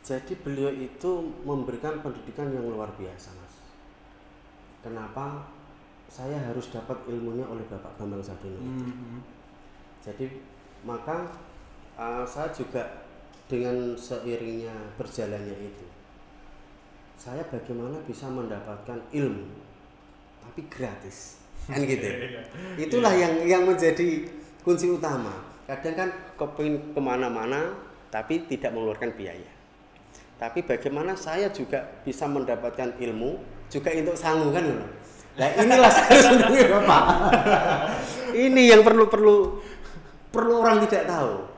Jadi beliau itu memberikan pendidikan yang luar biasa, Mas. Kenapa saya harus dapat ilmunya oleh Bapak Bambang Sadono itu? Jadi maka saya juga dengan seiringnya berjalannya itu, saya bagaimana bisa mendapatkan ilmu tapi gratis, kan gitu. Itulah yang menjadi kunci utama. Kadang kan kepingin kemana-mana tapi tidak mengeluarkan biaya. Tapi bagaimana saya juga bisa mendapatkan ilmu juga untuk sangu, kan? Nah inilah sebenarnya Bapak. Ini yang perlu orang tidak tahu.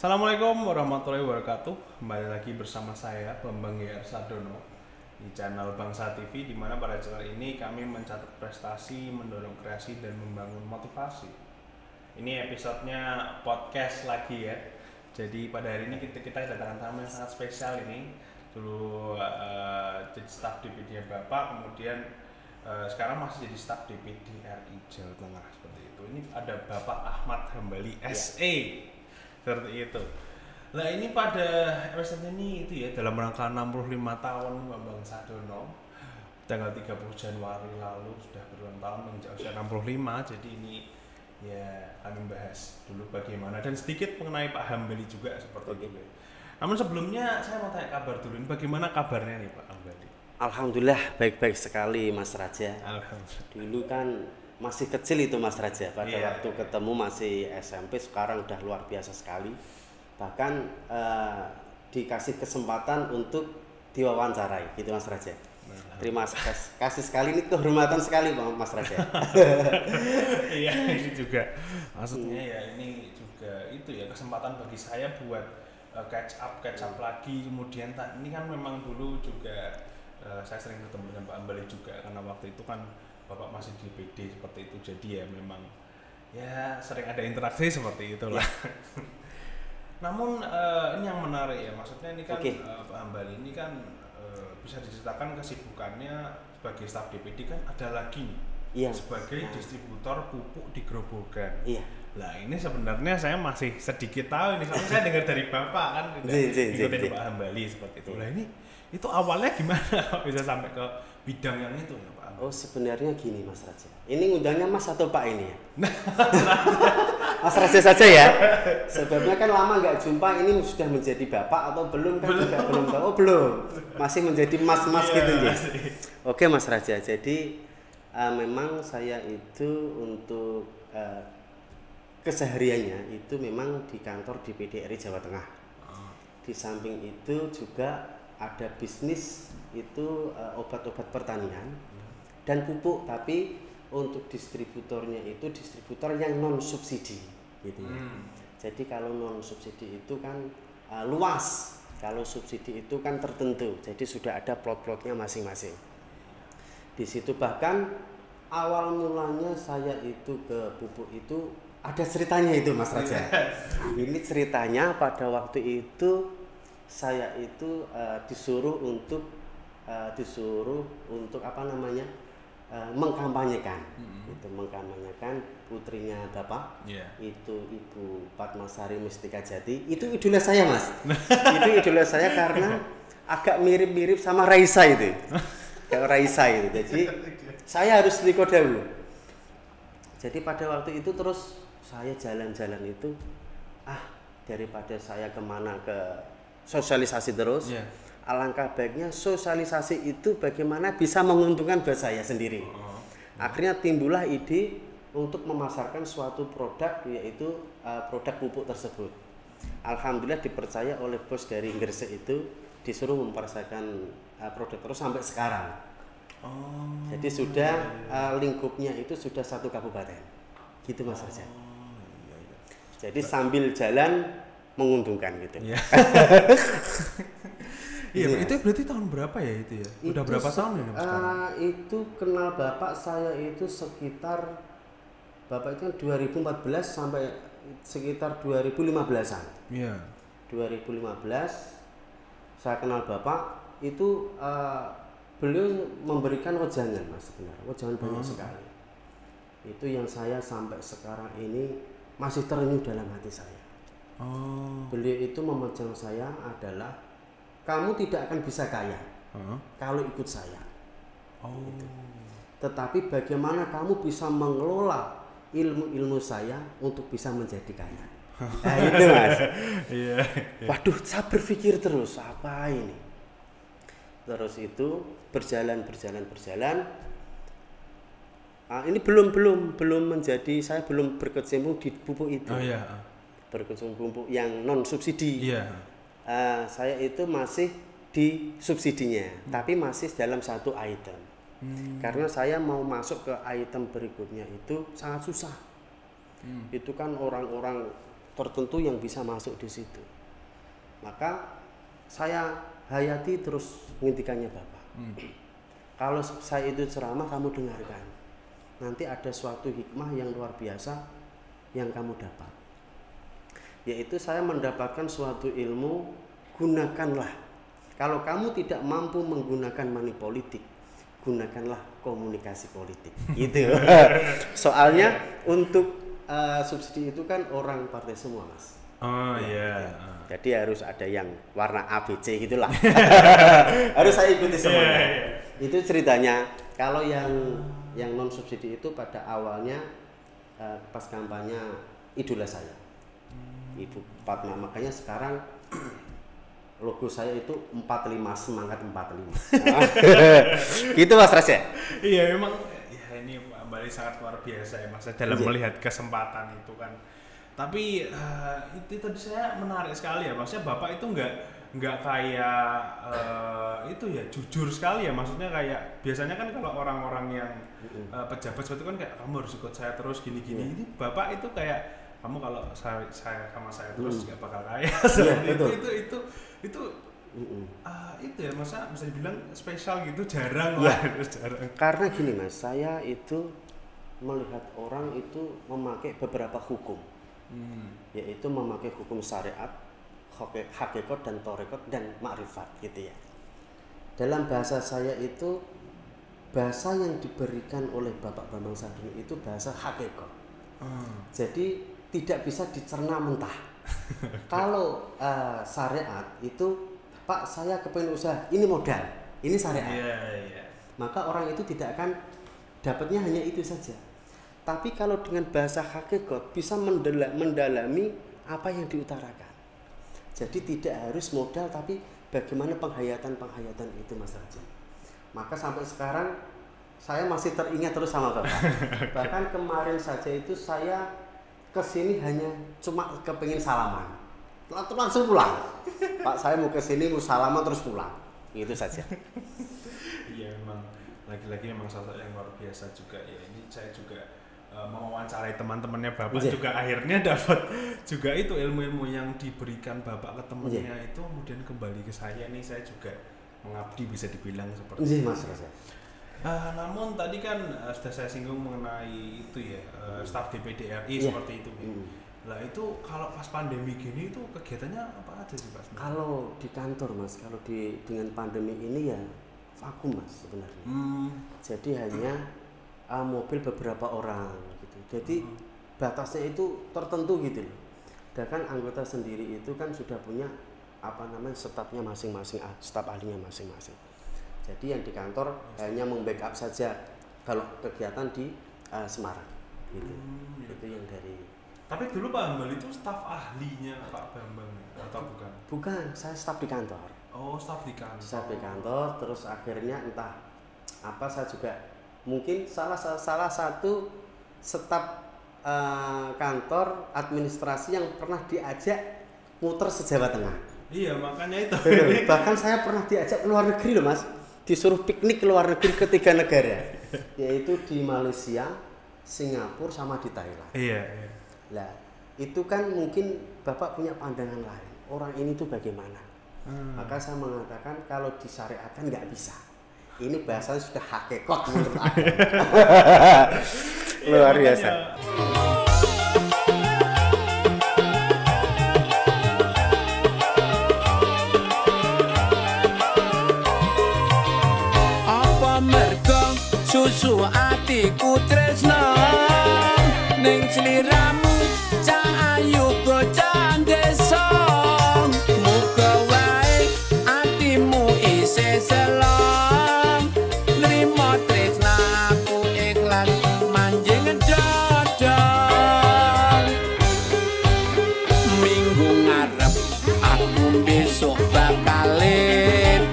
Assalamualaikum warahmatullahi wabarakatuh. Kembali lagi bersama saya Bambang GR Sadono di channel Bangsa TV, di mana pada channel ini kami mencatat prestasi, mendorong kreasi dan membangun motivasi. Ini episodenya podcast lagi ya. Jadi pada hari ini kita kedatangan tamu yang sangat spesial ini. Dulu jadi staf DPD Bapak, kemudian sekarang masih jadi staf DPD RI Jawa Tengah seperti itu. Ini ada Bapak Ahmad Hambali SE. Seperti itu. Nah ini pada episode ini itu ya, dalam rangka 65 tahun Bambang Sadono, tanggal 30 Januari lalu sudah berulang tahun menginjak usia 65. Jadi ini ya kami bahas dulu bagaimana dan sedikit mengenai Pak Hambali juga seperti itu. Namun sebelumnya saya mau tanya kabar dulu, ini bagaimana kabarnya nih Pak Hambali? Alhamdulillah baik-baik sekali Mas Raja. Alhamdulillah. Dulu kan masih kecil itu Mas Raja, pada waktu ketemu masih SMP, sekarang udah luar biasa sekali. Bahkan dikasih kesempatan untuk diwawancarai gitu Mas Raja. Terima kasih sekali, ini kehormatan sekali Bang Mas Raja. Iya, ini juga maksudnya ya, ini juga itu ya kesempatan bagi saya buat catch up lagi. Kemudian ini kan memang dulu juga saya sering bertemu dengan Pak Hambali juga, karena waktu itu kan Bapak masih di PD seperti itu, jadi ya memang ya sering ada interaksi seperti itulah. Namun ini yang menarik ya, maksudnya ini kan Pak Hambali ini kan bisa diceritakan kesibukannya sebagai staf DPD kan ada lagi nih, sebagai distributor pupuk di Grobogan. Nah ini sebenarnya saya masih sedikit tahu ini, soalnya saya dengar dari Bapak kan ikutin Pak Hambali seperti itu. Nah ini itu awalnya gimana bisa sampai ke bidang yang itu ya Pak? Oh sebenarnya gini Mas Raja, ini ngundangnya Mas atau Pak ini ya? Mas Raja saja ya. Sebabnya kan lama nggak jumpa, ini sudah menjadi Bapak atau belum kan juga belum tahu. Oh belum, masih menjadi Mas gitu ya. Oke Mas Raja, jadi memang saya itu untuk kesehariannya itu memang di kantor DPD RI Jawa Tengah. Di samping itu juga ada bisnis itu obat-obat pertanian dan pupuk, tapi untuk distributornya itu distributor yang non subsidi gitu ya. Jadi kalau non subsidi itu kan luas, kalau subsidi itu kan tertentu, jadi sudah ada plot-plotnya masing-masing. Di situ bahkan awal mulanya saya itu ke pupuk itu ada ceritanya itu Mas Raja. Ini ceritanya pada waktu itu saya itu disuruh untuk apa namanya, mengkampanyekan, itu mengkampanyekan putrinya Bapak, itu Ibu Padmasari Mustika Jati. Itu idola saya Mas. Itu idola saya karena agak mirip-mirip sama Raisa itu, kayak Raisa itu. Jadi saya harus liko dahulu. Jadi pada waktu itu terus saya jalan-jalan itu, daripada saya kemana ke sosialisasi terus, alangkah baiknya sosialisasi itu bagaimana bisa menguntungkan buat saya sendiri. Akhirnya timbullah ide untuk memasarkan suatu produk, yaitu produk pupuk tersebut. Alhamdulillah dipercaya oleh bos dari Gresik itu, disuruh mempersiapkan produk terus sampai sekarang. Jadi Jadi sudah lingkupnya itu sudah 1 kabupaten. Gitu Mas Reza. Jadi sambil jalan menguntungkan gitu. Iya. Iya, itu berarti tahun berapa ya itu ya? Udah itu berapa tahun ya sekarang? Itu kenal Bapak saya itu sekitar Bapak itu kan 2014 sampai sekitar 2015-an. Iya. 2015 saya kenal Bapak itu beliau memberikan wejangan Mas sebenarnya. Wejangan banyak sekali. Itu yang saya sampai sekarang ini masih terenyuh dalam hati saya. Beliau itu memejang saya adalah kamu tidak akan bisa kaya kalau ikut saya. Gitu. Tetapi bagaimana kamu bisa mengelola ilmu-ilmu saya untuk bisa menjadi kaya? Nah, itu Mas. Iya. Waduh, saya berpikir terus apa ini. Terus itu berjalan. Ini belum menjadi, saya belum berkecimpung di pupuk itu. Oh iya. Berkecimpung pupuk yang non subsidi. Iya. Saya itu masih di subsidinya, tapi masih dalam 1 item. Karena saya mau masuk ke item berikutnya itu sangat susah. Itu kan orang-orang tertentu yang bisa masuk di situ. Maka saya hayati terus ngintikannya Bapak. Kalau saya itu ceramah kamu dengarkan. Nanti ada suatu hikmah yang luar biasa yang kamu dapat. Yaitu saya mendapatkan suatu ilmu, gunakanlah. Kalau kamu tidak mampu menggunakan money politik, gunakanlah komunikasi politik. Gitu. Soalnya untuk subsidi itu kan orang partai semua Mas. Oh iya. Jadi harus ada yang warna ABC gitulah. Harus saya ikuti semuanya. Itu ceritanya. Kalau yang non subsidi itu pada awalnya pas kampanye idola saya. Ibu Fatma, makanya sekarang logo saya itu 45, semangat 45. Gitu Mas Ras ya? Iya memang ya ini Bali sangat luar biasa ya Mas dalam melihat kesempatan itu kan. Tapi itu tadi saya menarik sekali ya, maksudnya Bapak itu nggak kayak itu ya jujur sekali ya, maksudnya kayak biasanya kan kalau orang-orang yang pejabat seperti itu kan kayak kamu harus ikut saya terus gini-gini. Ini Bapak itu kayak kamu kalau saya sama saya terus nggak bakal kaya. Itu ya masa bisa dibilang spesial gitu, jarang ya. Lah jarang. Karena gini Mas, saya itu melihat orang itu memakai beberapa hukum, yaitu memakai hukum syariat, hakikat dan torekot dan makrifat gitu ya. Dalam bahasa saya itu bahasa yang diberikan oleh Bapak Bambang Sadun itu bahasa hakikat. Jadi tidak bisa dicerna mentah. Kalau syariat itu Pak saya kepengen usaha, ini modal, ini syariat. Maka orang itu tidak akan dapatnya hanya itu saja. Tapi kalau dengan bahasa hakikat bisa mendalami apa yang diutarakan. Jadi tidak harus modal, tapi bagaimana penghayatan itu Mas Raja. Maka sampai sekarang saya masih teringat terus sama Bapak. Bahkan kemarin saja itu saya kesini hanya cuma kepingin salaman, langsung pulang. Pak saya mau kesini mau salaman terus pulang, itu saja. Iya memang lagi-lagi memang sosok yang luar biasa juga ya. Ini saya juga mewawancarai teman-temannya Bapak juga akhirnya dapat juga itu ilmu-ilmu yang diberikan Bapak ke temannya itu kemudian kembali ke saya nih, saya juga mengabdi bisa dibilang seperti itu. Mas Reza. Namun tadi kan sudah saya singgung mengenai itu ya, staf DPD RI seperti itu. Lah itu kalau pas pandemi gini itu kegiatannya apa aja sih Mas? Kalau di kantor Mas, kalau dengan pandemi ini ya vakum Mas sebenarnya. Jadi hanya mobil beberapa orang gitu. Jadi batasnya itu tertentu gitu loh. Dan kan anggota sendiri itu kan sudah punya stafnya masing-masing, staf ahlinya masing-masing. Jadi yang di kantor hanya membackup saja kalau kegiatan di Semarang gitu. Itu yang dari. Tapi dulu Pak Hambal itu staf ahlinya Pak Bambang atau bukan? Bukan, saya staf di kantor. Oh, staf di kantor. Staf di kantor, terus akhirnya entah apa saya juga mungkin salah satu staf kantor administrasi yang pernah diajak muter se-Jawa Tengah. Iya, makanya itu. Bahkan saya pernah diajak ke luar negeri loh Mas. Disuruh piknik ke luar negeri ke 3 negara. yaitu di Malaysia, Singapura sama di Thailand. Iya. Lah, itu kan mungkin Bapak punya pandangan lain. Orang ini tuh bagaimana? Maka saya mengatakan kalau disyariatkan nggak bisa. Ini bahasanya sudah hakikat menurut aku. Luar biasa. Apa mergo susu atiku tresno ning sliramu cah ayu bocah desa. Muga wae atimu isih selong nrimo tresnaku ikhlas manjing dodol. Minggu ngarep aku besok bakal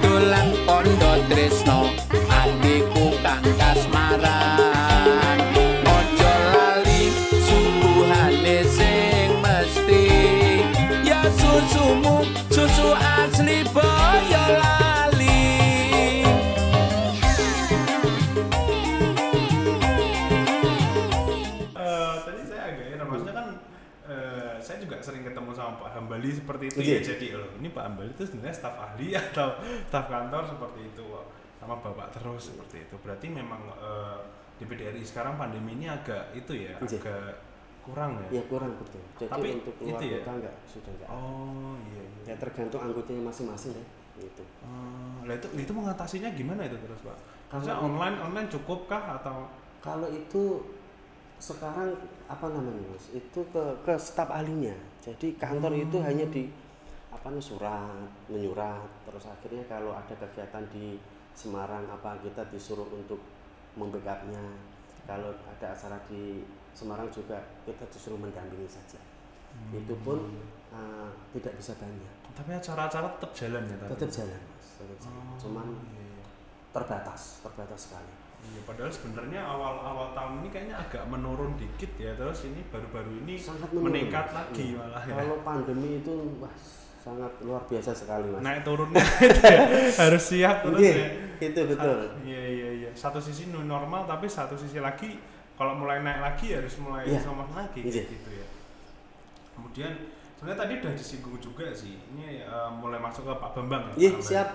dolan Pondok Tresno atiku kang kasmaran. Ojo lali suguhane sing mesti ya susumu susu asli boyo lali. Tadi saya agak heran, maksudnya kan saya juga sering ketemu sama Pak Hambali seperti itu Iya. ya. Jadi ini Pak Hambali itu sebenarnya staf ahli atau staf kantor seperti itu sama Bapak terus seperti itu. Berarti memang di PDRI sekarang pandemi ini agak itu ya, Iya. agak kurang ya. Ya kurang betul. Jadi Tapi untuk keluar itu ya? kota sudah enggak. Oh iya. Ya tergantung anggotanya masing-masing ya. Gitu. Lah itu mengatasinya gimana itu terus Pak? Maksudnya Kalau- online cukup kah atau? Kalau itu sekarang apa namanya Mas? Itu ke staf ahlinya. Jadi kantor itu hanya di surat, menyurat. Terus akhirnya kalau ada kegiatan di Semarang kita disuruh untuk membackupnya. Kalau ada acara di Semarang juga kita disuruh mendampingi saja. Itu pun tidak bisa banyak. Tapi acara-acara tetap jalan ya tadi? Tetap jalan Mas. Tetap jalan. Cuman Iya. terbatas sekali. Iya, padahal sebenarnya awal tahun ini kayaknya agak menurun dikit ya, terus ini baru-baru ini Sangat menurun. meningkat lagi Iya. malah ya. Kalau pandemi itu sangat luar biasa sekali Mas. Naik turunnya itu ya, harus siap terus Iya, ya. itu betul. Iya. Satu sisi new normal, tapi satu sisi lagi kalau mulai naik lagi harus mulai Iya. sama lagi Iya. gitu ya. Kemudian sebenarnya tadi udah disinggung juga sih, ini mulai masuk ke Pak Bambang ya. Iya, Pak Bambang. siap.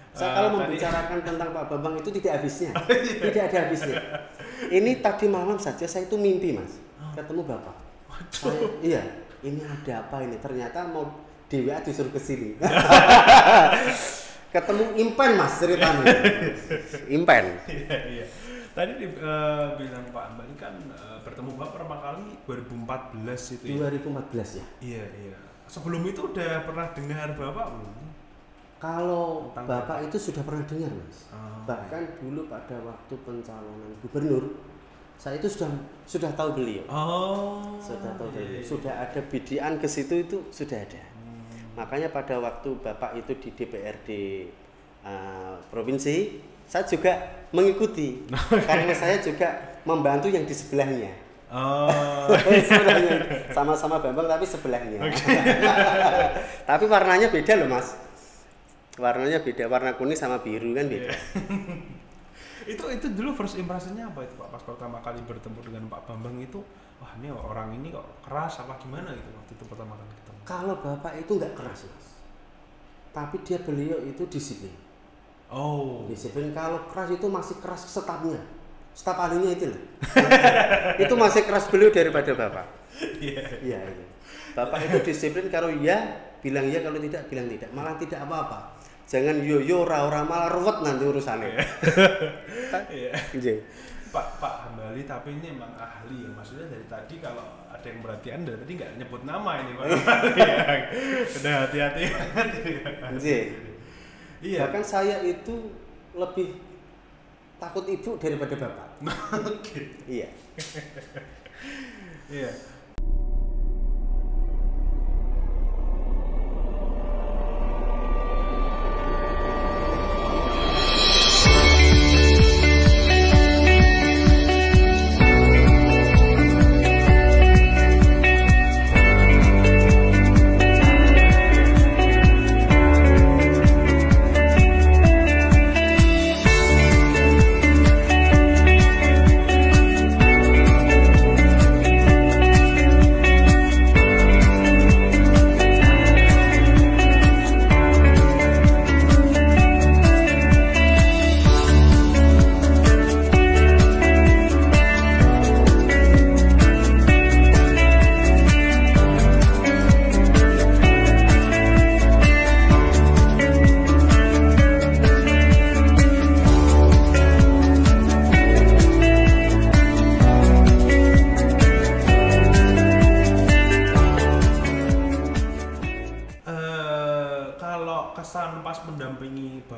Saya kalau Tadi- membicarakan tentang Pak Bambang itu tidak habisnya. Tidak ada habisnya. Ini tadi malam saja saya itu mimpi Mas, ketemu Bapak. Iya, ini ada apa ini? Ternyata mau di WA disuruh ke sini. Ketemu Impen Mas ceritanya. Impen. Iya. Tadi bilang Pak Ambali kan bertemu Bapak pertama kali 2014 itu ya. 2014 ya. Iya. Sebelum itu udah pernah dengar Bapak belum? Kalau Tentang Bapak itu sudah pernah dengar Mas. Oh, Bahkan dulu pada waktu pencalonan gubernur, saya itu sudah tahu beliau. Oh. Sudah tahu beliau. iya. Sudah ada bidian ke situ itu sudah ada. Makanya pada waktu Bapak itu di DPRD provinsi, saya juga mengikuti karena saya juga membantu yang di sebelahnya. Oh. Sebelahnya sama-sama Bambang tapi sebelahnya. Tapi warnanya beda loh Mas. Warnanya beda, warna kuning sama biru kan beda. itu dulu first impressionnya apa itu Pak pas pertama kali bertemu dengan Pak Bambang itu, wah ini orang ini kok keras apa gimana gitu waktu itu pertama kali ketemu? Kalau Bapak itu nggak keras Mas, tapi beliau itu disiplin. Oh. Disiplin. Kalau keras itu masih keras stafnya, staf ahlinya itu loh. Itu masih keras beliau daripada Bapak. Iya. Iya. Bapak itu disiplin, kalau iya bilang iya, kalau tidak bilang tidak, malah tidak apa-apa. Jangan yo ora malah ruwet nanti urusannya. Iya. Iya. Pak Hambali tapi ini emang ahli ya, maksudnya dari tadi kalau ada yang perhatian dari tadi nggak nyebut nama ini Pak Hambali ya. Udah hati-hati. Iya. Bahkan saya itu lebih takut ibu daripada bapak. Gitu. Iya. Iya.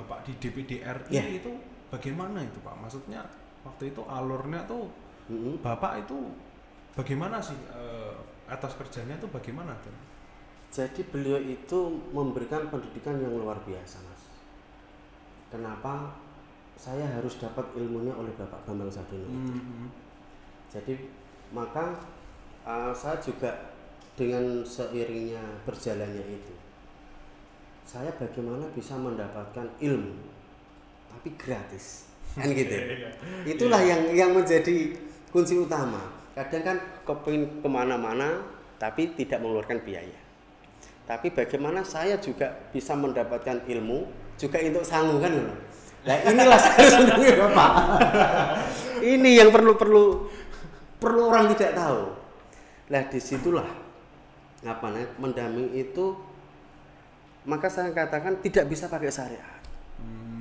Bapak di DPD RI itu bagaimana itu Pak? Maksudnya waktu itu alurnya tuh Bapak itu bagaimana sih atas kerjanya tuh bagaimana tuh? Jadi beliau itu memberikan pendidikan yang luar biasa Mas. Kenapa saya harus dapat ilmunya oleh Bapak Bambang Sadono itu? Jadi maka saya juga dengan seiringnya berjalannya itu, saya bagaimana bisa mendapatkan ilmu tapi gratis kan gitu. Itulah yang menjadi kunci utama. Kadang kan kepingin kemana-mana tapi tidak mengeluarkan biaya, tapi bagaimana saya juga bisa mendapatkan ilmu juga untuk sanggup kan. Nah inilah saya harus mendengar Bapak. Ini yang perlu orang tidak tahu. Nah disitulah mendamping itu, maka saya katakan tidak bisa pakai syariat.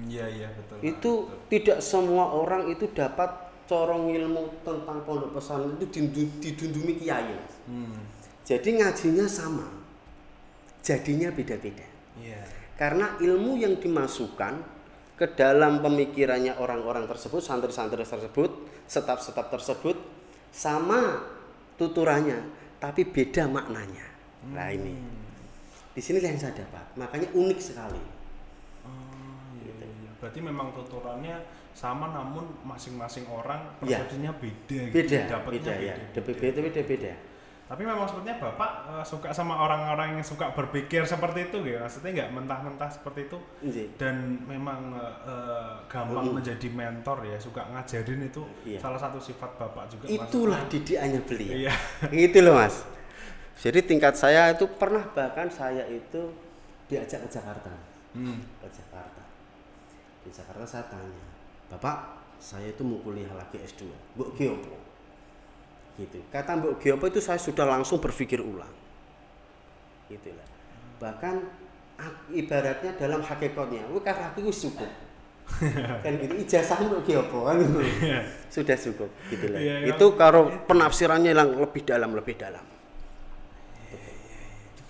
Iya betul. Itu betul. Tidak semua orang itu dapat corong ilmu tentang pondok pesantren itu didundumi kiai. Jadi ngajinya sama, jadinya beda-beda. Karena ilmu yang dimasukkan ke dalam pemikirannya orang-orang tersebut, santri-santri tersebut, staf-staf tersebut, sama tuturannya, tapi beda maknanya. Nah ini, di sini yang saya dapat, makanya unik sekali. Berarti memang tuturannya sama, namun masing-masing orang persepsinya beda. Beda. Tapi memang sepertinya Bapak suka sama orang-orang yang suka berpikir seperti itu ya, maksudnya nggak mentah-mentah seperti itu. Dan memang gampang menjadi mentor ya, suka ngajarin itu salah satu sifat Bapak juga. Itulah didikannya beliau. Gitu loh Mas. Jadi tingkat saya itu pernah, bahkan saya itu diajak ke Jakarta. Di Jakarta saya tanya, Bapak, saya itu mau kuliah lagi S2, Mbok Giopo. Gitu. Kata Mbok Giopo itu saya sudah langsung berpikir ulang. Gitulah. Bahkan ibaratnya dalam hakikatnya, karena aku cukup. Kan gitu, ijazah Mbok Giopo kan gitu. Sudah cukup gitulah. Itu kalau penafsirannya yang lebih dalam.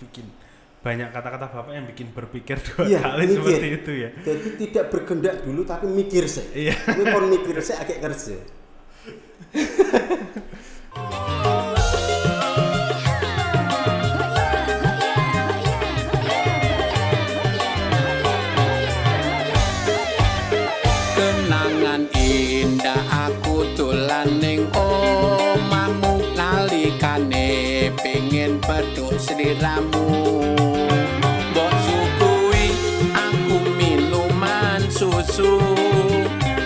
Bikin banyak kata-kata Bapak yang bikin berpikir dua kali mikir. Seperti itu ya. Jadi tidak bergendak dulu tapi mikir sih. Ini kon mikir sih agak kerja. Kenangan indah aku dolan ning omahmu, nalikane pengen pedhok sliramu. Susu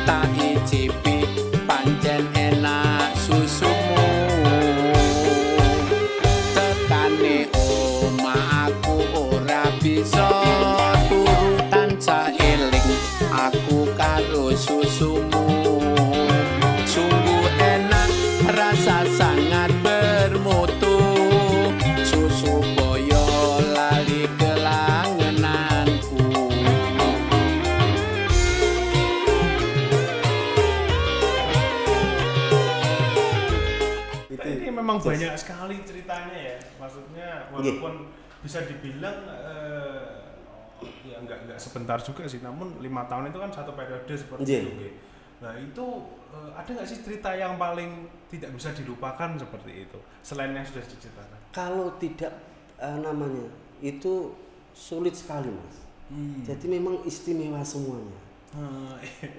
tak icipi pancen enak susumu. Tekane omah aku ora bisa turu, tansah eling aku karo susumu. Sungguh enak rasa sangat bermutu, susu boyo lali kelangenanku. Memang banyak sekali ceritanya ya, maksudnya walaupun bisa dibilang ya nggak sebentar juga sih, namun 5 tahun itu kan satu periode seperti itu. Nah itu ada nggak sih cerita yang paling tidak bisa dilupakan seperti itu selain yang sudah diceritakan? Kalau tidak namanya itu sulit sekali Mas. Jadi memang istimewa semuanya.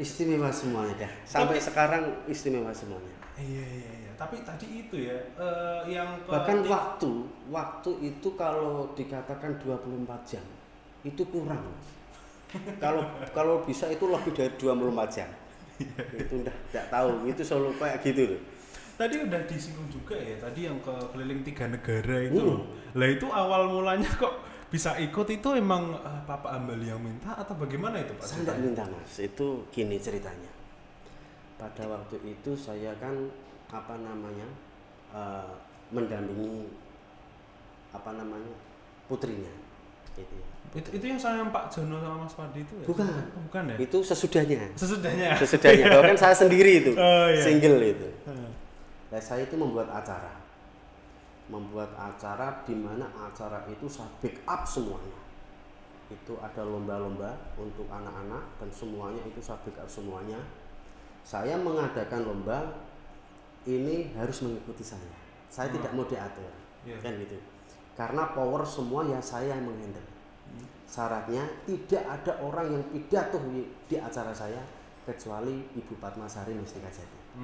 Istimewa semuanya dah. Sampai sekarang istimewa semuanya. Iya. Tapi tadi itu ya yang bahkan waktu itu kalau dikatakan 24 jam itu kurang. Kalau bisa itu lebih dari 24 jam. Itu udah tidak tahu, itu selalu kayak gitu loh. Tadi udah disinggung juga ya, tadi yang ke keliling 3 negara itu. Lah itu awal mulanya kok bisa ikut itu emang Bapak Ambali yang minta atau bagaimana itu Pak? Saya tidak minta Mas, itu gini ceritanya. Pada waktu itu saya kan mendampingi putrinya gitu. Itu yang saya Pak Jono sama Mas Padi itu ya? Bukan ya? Itu sesudahnya. Bahkan saya sendiri itu single itu. Nah, saya itu membuat acara di mana acara itu saya backup semuanya. itu ada lomba-lomba untuk anak-anak dan semuanya itu saya backup semuanya. Saya mengadakan lomba ini harus mengikuti saya tidak mau diatur, kan gitu, karena power semua ya saya yang menghandle. Syaratnya tidak ada orang yang pidato di acara saya kecuali Ibu Padmasari Mustika Jati.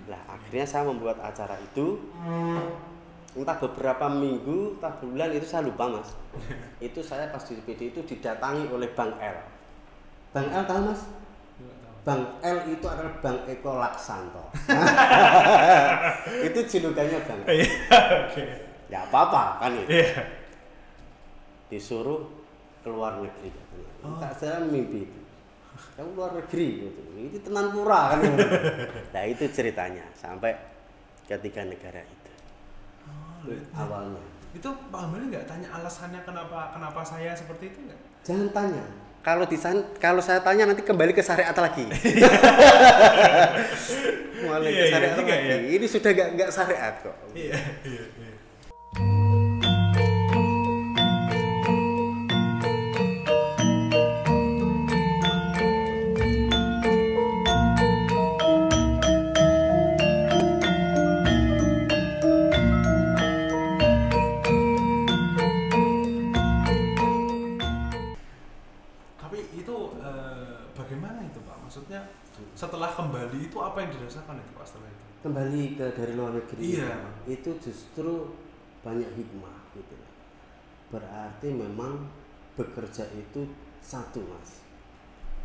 Nah akhirnya saya membuat acara itu, entah beberapa minggu, entah bulan itu saya lupa mas. Itu saya pas di PD itu didatangi oleh Bang L. Bang L tahu mas? Bang L itu adalah Bang Eko Laksanto. Itu julukannya Bang L. Ya apa-apa kan itu. Disuruh keluar negeri katanya. Tak saya mimpi itu. Kamu luar negeri gitu. Itu tenan pura kan. Nah itu ceritanya sampai ketiga negara itu. Awalnya. Itu Pak Hambali nggak tanya alasannya kenapa saya seperti itu nggak? Jangan tanya. Kalau saya tanya nanti kembali ke syariat lagi. Mulai ke syariat lagi. Ya? Ini sudah nggak syariat kok. Iya. Setelah kembali itu apa yang dirasakan itu Pak setelah itu? Kembali dari luar negeri. Iya. Itu justru banyak hikmah gitu. Berarti memang bekerja itu satu mas.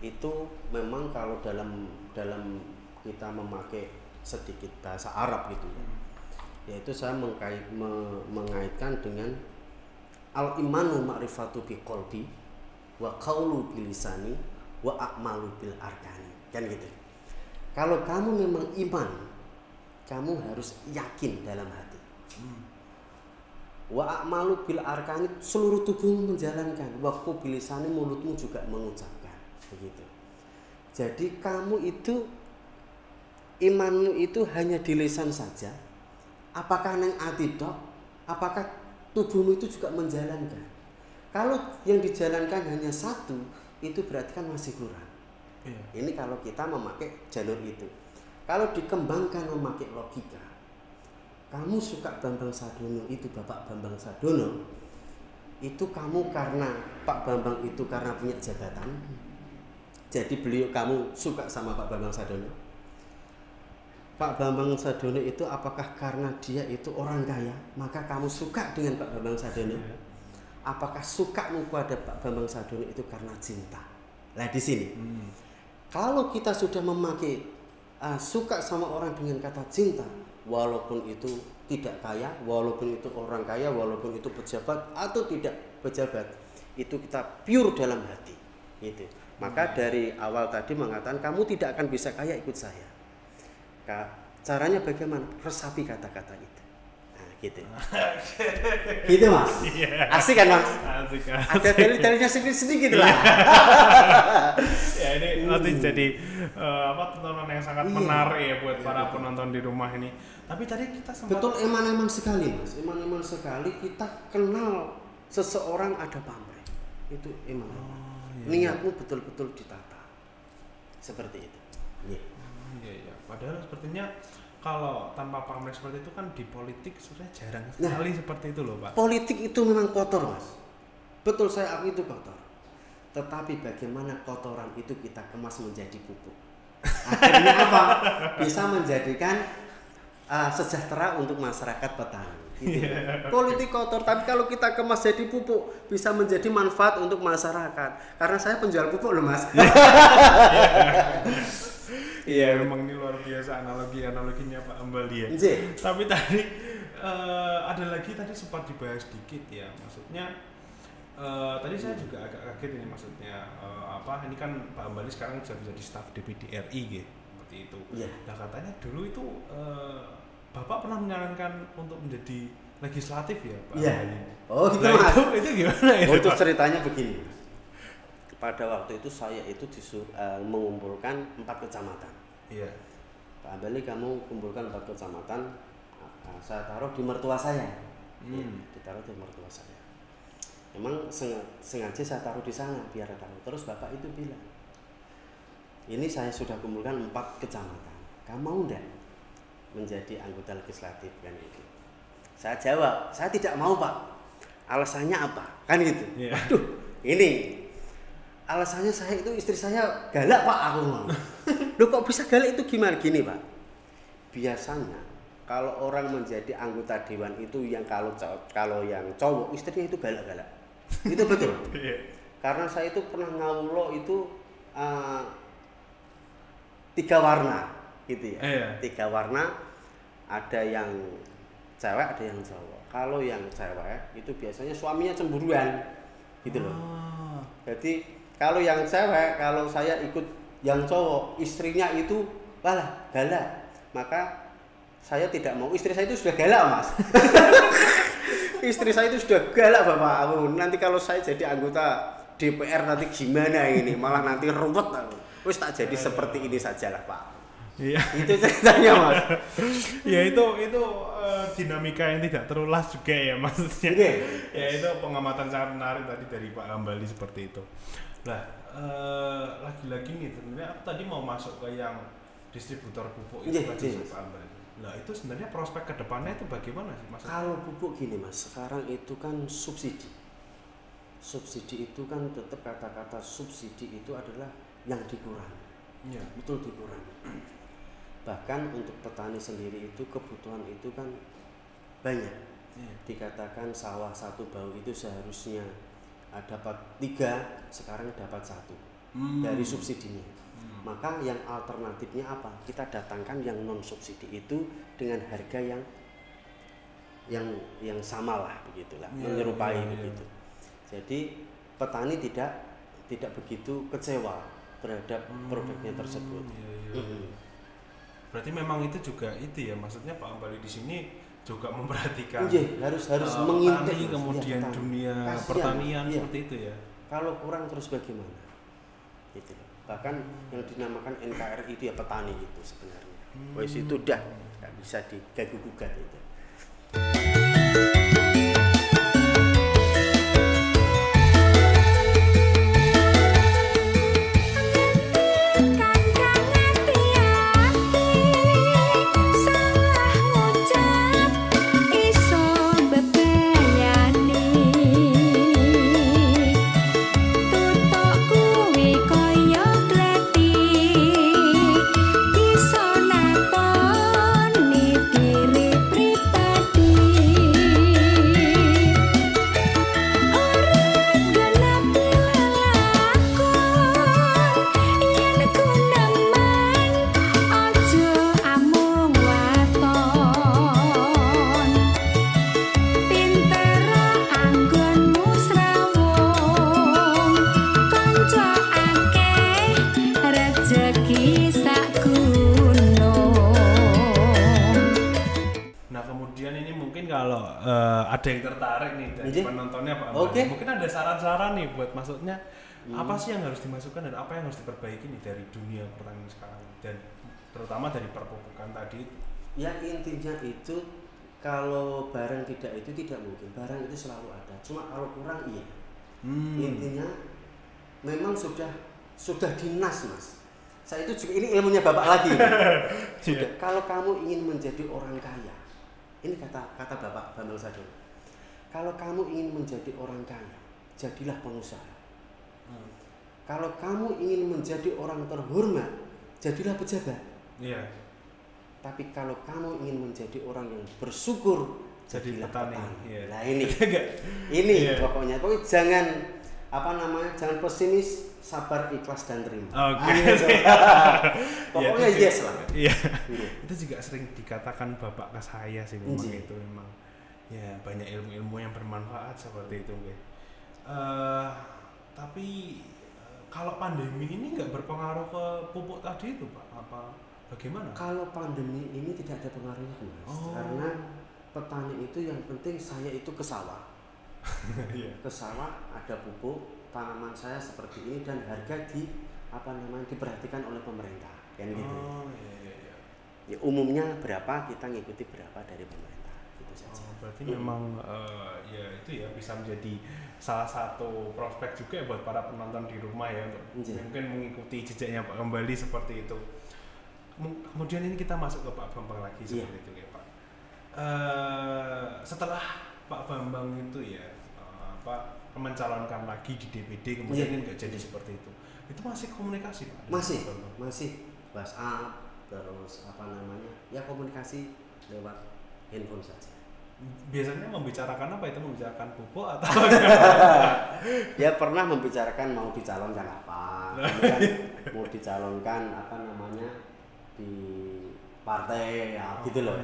Itu memang kalau dalam kita memakai sedikit bahasa Arab gitu ya. Yaitu saya mengaitkan dengan al-imanu ma'rifatu bi qalbi wa qawlu bilisani wa a'malu bil arkani. Kan gitu. Kalau kamu memang iman, kamu harus yakin dalam hati. Wa a'malu bil arkani, seluruh tubuhmu menjalankan. Wa bilisani, mulutmu juga mengucapkan. Begitu. Jadi kamu itu imanmu itu hanya di lisan saja. Apakah nang ati tok? Apakah tubuhmu itu juga menjalankan? Kalau yang dijalankan hanya satu, itu berarti kan masih kurang. Ini kalau kita memakai jalur itu. Kalau dikembangkan memakai logika, kamu suka Bambang Sadono itu Bapak Bambang Sadono, itu kamu karena Pak Bambang itu karena punya jabatan, jadi kamu suka sama Pak Bambang Sadono. Pak Bambang Sadono itu apakah karena dia itu orang kaya, maka kamu suka dengan Pak Bambang Sadono? Apakah sukamu pada Pak Bambang Sadono itu karena cinta? Nah di sini. Kalau kita sudah memakai suka sama orang dengan kata cinta, walaupun itu tidak kaya, walaupun itu orang kaya, walaupun itu pejabat atau tidak pejabat, itu kita pure dalam hati. Gitu. Maka dari awal tadi mengatakan kamu tidak akan bisa kaya ikut saya. Caranya bagaimana? Resapi kata-kata itu. Nah, gitu. Gitu mas. Asik kan mas? Asik. Ada dalil-dalilnya sedikit lah. Ya ini nanti jadi tontonan yang sangat menarik ya buat para penonton di rumah ini. Tapi tadi kita sempat betul eman-eman sekali mas, eman-eman sekali kita kenal seseorang ada pamrih. Itu eman. Niatmu betul-betul ditata. Seperti itu. Iya. Padahal sepertinya kalau tanpa pamrih seperti itu kan di politik sebenarnya jarang sekali seperti itu loh Pak. Politik itu memang kotor mas. Betul saya akui itu kotor. Tetapi bagaimana kotoran itu kita kemas menjadi pupuk. Akhirnya apa? Bisa menjadikan sejahtera untuk masyarakat petani. Gitu. Politik kotor, tapi kalau kita kemas jadi pupuk bisa menjadi manfaat untuk masyarakat. Karena saya penjual pupuk loh mas. Iya memang ini luar biasa analoginya Pak Hambali ya. Tapi tadi ada lagi tadi sempat dibahas dikit ya, maksudnya tadi saya juga agak kaget ini maksudnya ini kan Pak Hambali sekarang sudah menjadi staf DPD RI gitu, seperti itu. Nah katanya dulu itu Bapak pernah menyarankan untuk menjadi legislatif ya Pak Hambali. Oh gitu mas. Itu gimana ya? Itu ceritanya begini. Pada waktu itu saya itu mengumpulkan 4 kecamatan. Iya. Pak Hambali kamu kumpulkan 4 kecamatan, saya taruh di mertua saya. Ditaruh di mertua saya. Memang sengaja saya taruh di sana biar tahu. Terus bapak itu bilang, ini saya sudah kumpulkan 4 kecamatan. Kamu mau enggak menjadi anggota legislatif kan gitu? Saya jawab, saya tidak mau pak. Alasannya apa? Kan gitu. Yeah. Waduh, ini alasannya saya itu istri saya galak pak aku mau. Loh kok bisa galak itu gimana? Gini pak. Biasanya kalau orang menjadi anggota dewan itu yang kalau yang cowok istrinya itu galak-galak. Itu betul. Karena saya itu pernah ngawulo itu 3 warna gitu ya. 3 warna, ada yang cewek, ada yang cowok. Kalau yang cewek itu biasanya suaminya cemburuan gitu loh. Jadi kalau yang cewek, kalau saya ikut yang cowok, istrinya itu malah galak. Maka saya tidak mau, istri saya itu sudah galak mas. Istri saya itu sudah galak bapak. Nanti kalau saya jadi anggota DPR nanti gimana ini, malah nanti ruwet. Terus tak jadi seperti ini sajalah pak. Iya. Itu ceritanya mas. Ya itu dinamika yang tidak terulas juga ya maksudnya. Ya itu pengamatan sangat menarik tadi dari Pak Hambali seperti itu. Nah lagi-lagi nih sebenarnya aku tadi mau masuk ke yang distributor pupuk itu tadi Pak Hambali. Nah itu sebenarnya prospek kedepannya itu bagaimana sih mas? Kalau pupuk gini mas, sekarang itu kan subsidi. Subsidi itu kan tetap kata-kata subsidi itu adalah yang dikurangi. Ya. Betul dikurangi. Bahkan untuk petani sendiri itu kebutuhan itu kan banyak. Ya. Dikatakan sawah 1 bau itu seharusnya dapat 3, sekarang dapat 1 dari subsidinya. Maka yang alternatifnya apa? Kita datangkan yang non subsidi itu dengan harga yang sama lah begitulah, menyerupai begitu. Jadi petani tidak begitu kecewa terhadap produknya tersebut. Berarti memang itu juga itu ya, maksudnya Pak Hambali di sini juga memperhatikan. Harus mengintip kemudian dunia pertanian seperti itu ya. Kalau kurang terus bagaimana? Gitu. Bahkan yang dinamakan NKRI itu ya petani itu sebenarnya. Wes itu udah nggak bisa diganggu gugat itu. Ada yang tertarik nih dari penontonnya Pak Hambali. Mungkin ada saran-saran nih buat maksudnya apa sih yang harus dimasukkan dan apa yang harus diperbaiki nih dari dunia pertanian sekarang dan terutama dari perpupukan tadi. Ya intinya itu kalau barang tidak itu tidak mungkin, barang itu selalu ada. Cuma kalau kurang iya. Intinya memang sudah dinas mas. Saya itu juga ini ilmunya bapak lagi. Sudah. Kalau kamu ingin menjadi orang kaya, ini kata bapak Bambang Sadono. Kalau kamu ingin menjadi orang kaya, jadilah pengusaha. Kalau kamu ingin menjadi orang terhormat, jadilah pejabat. Iya. Tapi kalau kamu ingin menjadi orang yang bersyukur, jadilah petani. Iya. Nah ini pokoknya jangan jangan pesimis, sabar, ikhlas dan terima. Pokoknya yes lah. Iya. Itu juga sering dikatakan bapak ke saya sih memang itu memang. Ya banyak ilmu-ilmu yang bermanfaat seperti itu. Tapi kalau pandemi ini nggak berpengaruh ke pupuk tadi itu Pak? Apa bagaimana? Kalau pandemi ini tidak ada pengaruhnya mas. Karena petani itu yang penting saya itu ke sawah. Ke sawah ada pupuk, tanaman saya seperti ini dan harga diperhatikan oleh pemerintah kan gitu. Ya umumnya berapa kita ngikuti berapa dari pemerintah. gitu saja. Berarti memang ya itu ya bisa menjadi salah satu prospek juga ya buat para penonton di rumah ya untuk mungkin mengikuti jejaknya Pak kembali seperti itu. Kemudian ini kita masuk ke Pak Bambang lagi seperti itu ya Pak. Setelah Pak Bambang itu ya mencalonkan lagi di DPD kemudian nggak jadi seperti itu masih komunikasi Pak? Masih WhatsApp terus ya komunikasi lewat handphone saja. Biasanya membicarakan apa itu? Membicarakan pupuk atau dia pernah membicarakan mau dicalonkan apa, kemudian mau dicalonkan di partai ya gitu loh.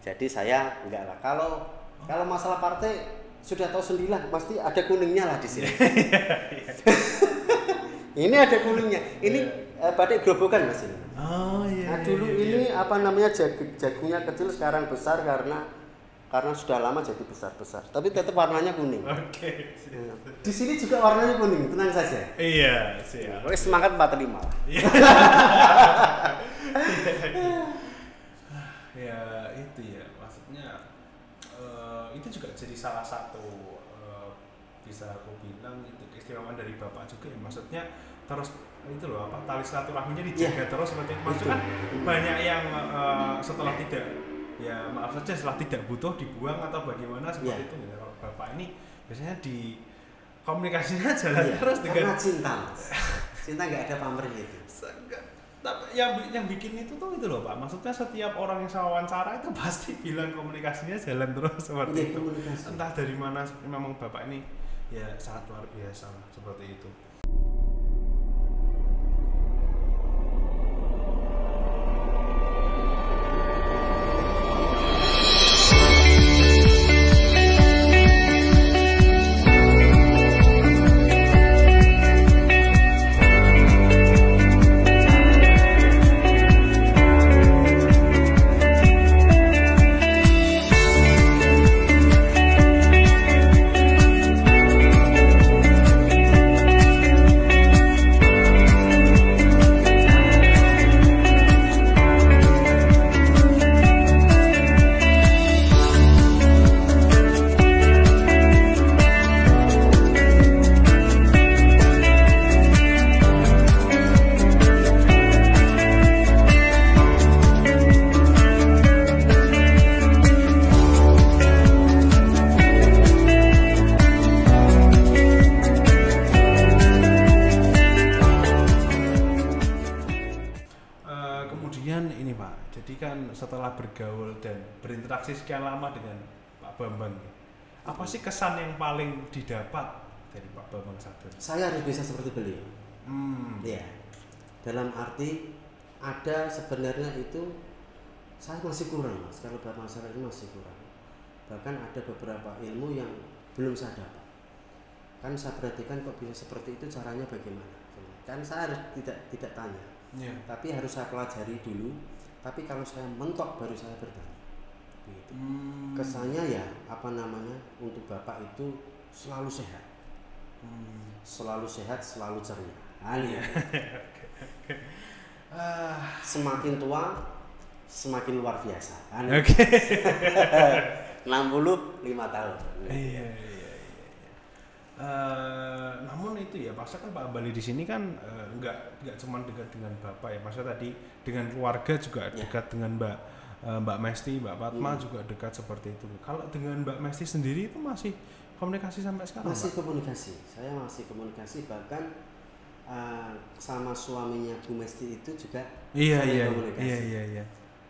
Jadi saya enggak lah, kalau masalah partai sudah tahu sendirilah, pasti ada kuningnya lah di sini. Ini ada kuningnya. Ini batik gerobokan Mas ini. Dulu ini jagungnya kecil, sekarang besar karena sudah lama jadi besar. Tapi tetap warnanya kuning. Oke. Di sini juga warnanya kuning, tenang saja. Iya, siap. Semangat 45 lah. Ya itu ya, maksudnya itu juga jadi salah satu bisa aku bilang itu keistimewaan dari Bapak juga ya, maksudnya terus itu loh tali silaturahminya dijaga terus seperti itu. Maksudnya kan banyak yang setelah tidak butuh dibuang atau bagaimana seperti itu ya. Kalau Bapak ini biasanya di komunikasinya jalan terus dengan cinta nggak ada pamrih itu. Yang bikin itu loh Pak, maksudnya setiap orang yang saya wawancara itu pasti bilang komunikasinya jalan terus seperti itu. Entah dari mana memang Bapak ini ya sangat luar biasa lah, seperti itu. Setelah bergaul dan berinteraksi sekian lama dengan Pak Bambang, apa sih kesan yang paling didapat dari Pak Bambang Sadono? Saya harus bisa seperti beliau. Ya, dalam arti ada sebenarnya itu saya masih kurang Mas, kalau dalam masalah ini masih kurang. Bahkan ada beberapa ilmu yang belum saya dapat. Kan saya perhatikan kok bisa seperti itu, caranya bagaimana? Kan saya harus tidak tanya, tapi harus saya pelajari dulu. Tapi kalau saya mentok baru saya bertanya. Gitu. Kesannya ya untuk Bapak itu selalu sehat. Selalu sehat, selalu ceria. Semakin tua semakin luar biasa. 65 tahun. Iya. Namun itu ya, maksudnya kan Pak Bali di sini kan nggak cuma dekat dengan Bapak ya, maksudnya tadi dengan keluarga juga dekat dengan Mbak Mesti, Mbak Fatma juga dekat seperti itu. Kalau dengan Mbak Mesti sendiri itu masih komunikasi sampai sekarang? Masih Pak? Komunikasi, saya masih komunikasi, bahkan sama suaminya Bu Mesti itu juga komunikasi. Iya.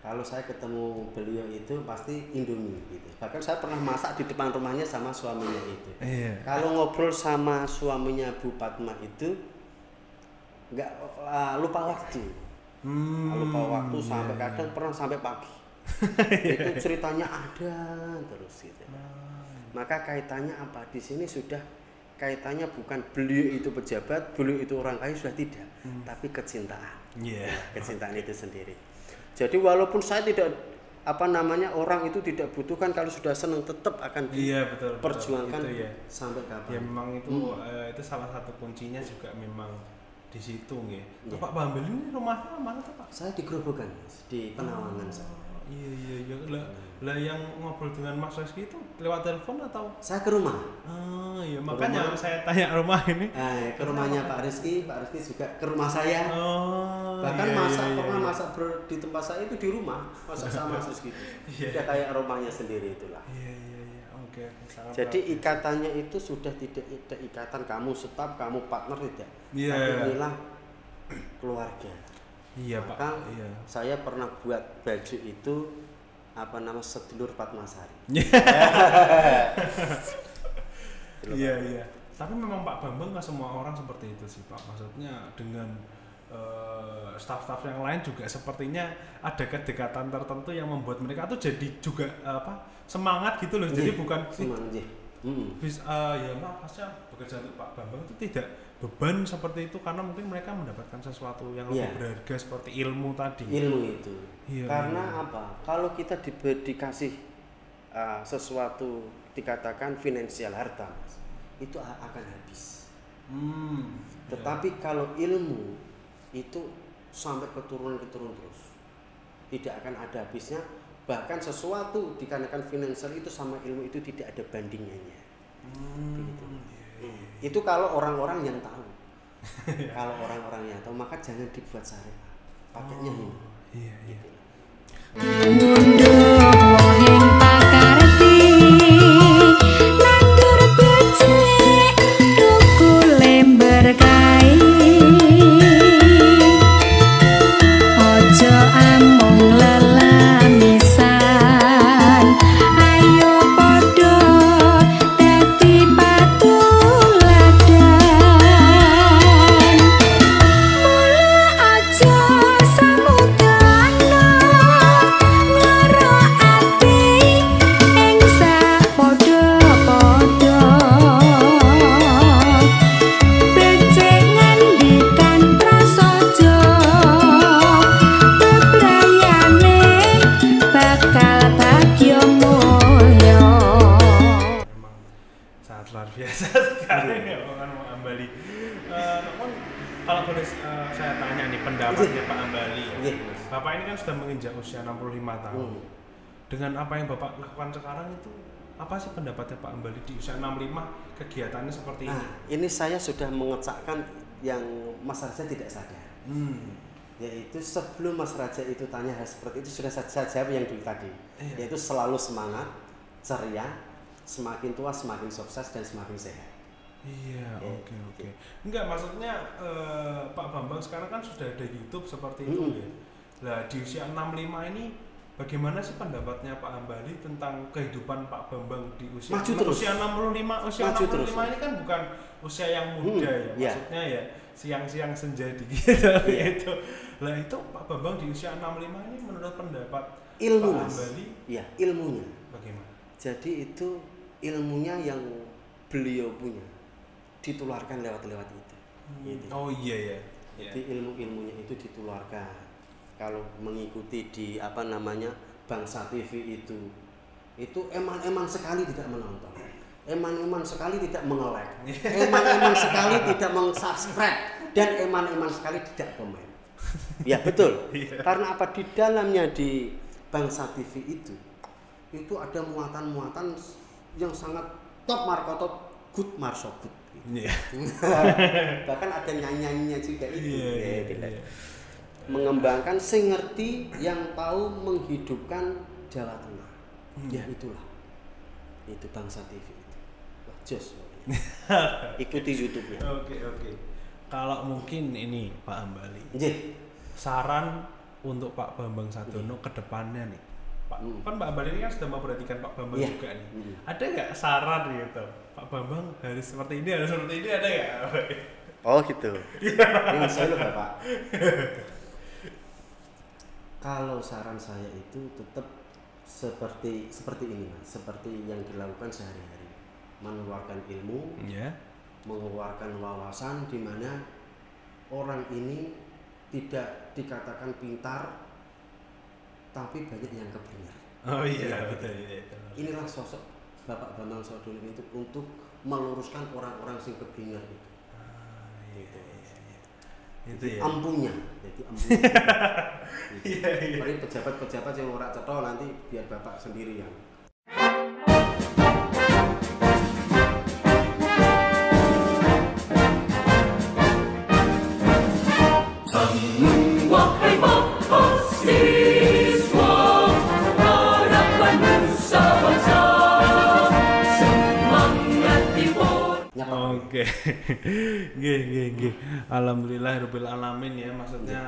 Kalau saya ketemu beliau itu pasti Indomie gitu. Bahkan saya pernah masak di depan rumahnya sama suaminya itu. Kalau ngobrol sama suaminya Bu Fatma itu nggak lupa waktu. Lupa waktu sampai kadang pernah sampai pagi. Itu ceritanya ada terus gitu. Maka kaitannya apa? Di sini sudah kaitannya bukan beliau itu pejabat, beliau itu orang kaya, sudah tidak, tapi kecintaan. Kecintaan itu sendiri. Jadi walaupun saya tidak orang itu tidak butuhkan, kalau sudah senang tetap akan diperjuangkan sampai kapan. Ya memang itu itu salah satu kuncinya juga memang di situ nggih. Pak Bambel ini rumahnya mana tuh Pak? Saya di Grobogan, di Penawangan. Iya. Lah yang ngobrol dengan Mas Reski itu lewat telepon atau? Saya ke rumah. Oh iya, makanya saya tanya rumah ini. Ke rumahnya Pak Rizky juga ke rumah saya. Oh. Bahkan iya, pernah masak di tempat saya itu di rumah, masak sama Mas Rizky. Sudah kayak rumahnya sendiri itulah. Iya. Oke. Jadi ikatannya itu sudah tidak ikatan kamu staf, kamu partner tidak. Iya. Tapi inilah keluarga. Iya Maka, Pak. Iya. Saya pernah buat baju itu sedulur Fatmasari. Iya. Tapi memang Pak Bambang nggak semua orang seperti itu sih Pak. Maksudnya dengan staf-staf yang lain juga sepertinya ada kedekatan tertentu yang membuat mereka tuh jadi juga semangat gitu loh. Jadi bukan semangat. Ya maksudnya bekerja untuk Pak Bambang itu tidak beban seperti itu karena mungkin mereka mendapatkan sesuatu yang lebih berharga seperti ilmu tadi. Ilmu itu. Karena apa? Kalau kita dikasih sesuatu dikatakan finansial harta, itu akan habis. Tetapi kalau ilmu itu sampai keturunan terus, tidak akan ada habisnya. Bahkan sesuatu dikarenakan finansial itu sama ilmu itu tidak ada bandingannya. Itu kalau orang-orang yang tahu. Kalau orang-orang yang tahu maka jangan dibuat syariah. Pakainya ini. Gitu. Luar biasa sekali nih omongan Pak Ambali. Namun kalau boleh saya tanya nih pendapatnya Pak Ambali. Bapak ini kan sudah menginjak usia 65 tahun. Dengan apa yang Bapak lakukan sekarang itu apa sih pendapatnya Pak Ambali di usia 65 kegiatannya seperti ini? Ini saya sudah mengecakkan yang Mas Raja tidak sadar. Yaitu sebelum Mas Raja itu tanya hal seperti itu sudah saya jawab yang dulu tadi. Yaitu selalu semangat, ceria, semakin tua semakin sukses dan semakin sehat. Iya, oke. Enggak, maksudnya Pak Bambang sekarang kan sudah ada YouTube seperti itu ya. Lah di usia 65 ini bagaimana sih pendapatnya Pak Ambali tentang kehidupan Pak Bambang di usia usia 65? Usia 65 ini kan bukan usia yang muda ya. Maksudnya ya siang-siang senja gitu. Itu. Lah itu Pak Bambang di usia 65 ini menurut pendapat ilmu Pak Ambali, ilmunya. Bagaimana? Jadi itu ilmunya yang beliau punya ditularkan lewat itu. Gitu. Oh iya. Jadi ilmunya itu ditularkan. Kalau mengikuti di Bangsa TV itu eman-eman sekali tidak menonton, eman-eman sekali tidak mengelek, eman-eman sekali tidak meng-subscribe, dan eman-eman sekali tidak komen. Ya betul. Karena apa? Di dalamnya di Bangsa TV itu ada muatan-muatan yang sangat top markotop, good marso good. Bahkan ada nyanyiannya juga itu. Mengembangkan sing ngerti yang tahu menghidupkan Jawa Tengah. Ya itulah. Itu Bangsa TV itu. Wah, jos. Ikuti YouTube-nya. Oke. Kalau mungkin ini Pak Ambali. Saran untuk Pak Bambang Sadono ke depannya nih. Kan Pak Ambali ini kan sudah memperhatikan Pak Bambang juga nih. Ada nggak saran gitu? Pak Bambang harus seperti ini, ada nggak? Oh gitu. Ini saya loh Bapak. Kalau saran saya itu tetap seperti ini Mas, seperti yang dilakukan sehari-hari, mengeluarkan ilmu, mengeluarkan wawasan di mana orang ini tidak dikatakan pintar, tapi banyak yang keblinger. Oh iya, betul. Inilah sosok Bapak Bambang Sadono itu untuk meluruskan orang-orang sing keblinger itu. Itu ya. Ampunya. Jadi ampunya. Iya, iya. Mari pejabat-pejabat yang ora cetha nanti biar Bapak sendiri yang. Wahai mahasiswa, harapan nusa bangsa, semangat impor. Oke, gih. Alhamdulillahirabbil alamin ya. Maksudnya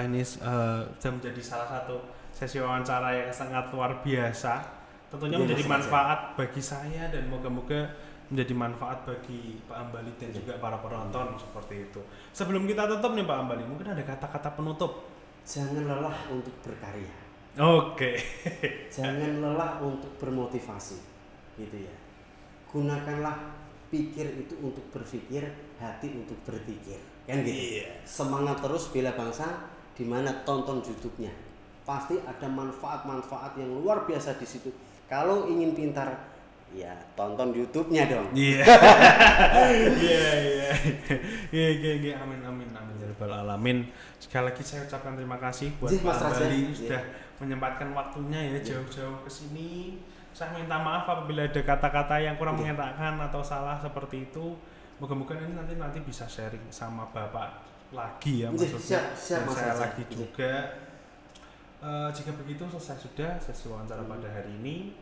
ini sudah menjadi salah satu sesi wawancara yang sangat luar biasa. Tentunya menjadi manfaat bagi saya dan moga-moga menjadi manfaat bagi Pak Ambali dan juga para penonton seperti itu. Sebelum kita tutup nih Pak Ambali, mungkin ada kata-kata penutup. Jangan lelah untuk berkarya. Oke. Jangan lelah untuk bermotivasi. Gitu ya. Gunakanlah pikir itu untuk berpikir, hati untuk berpikir. Kan gitu. Iya. Semangat terus bela bangsa, di mana tonton YouTube-nya. Pasti ada manfaat-manfaat yang luar biasa di situ. Kalau ingin pintar, ya tonton YouTube-nya dong. Iya. Iya. Amin ya rabbal alamin. Sekali lagi saya ucapkan terima kasih buat Pak Ambali sudah menyempatkan waktunya ya jauh-jauh ke sini. Saya minta maaf apabila ada kata-kata yang kurang mengenakan atau salah seperti itu. Moga-moga ini nanti bisa sharing sama Bapak lagi ya, maksudnya dan saya lagi juga. Jika begitu selesai sudah sesi wawancara pada hari ini.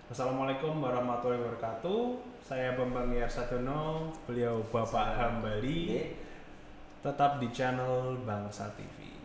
Wassalamualaikum warahmatullahi wabarakatuh. Saya Bambang Yarsadono, beliau Bapak Hambali. Tetap di channel Bangsa TV.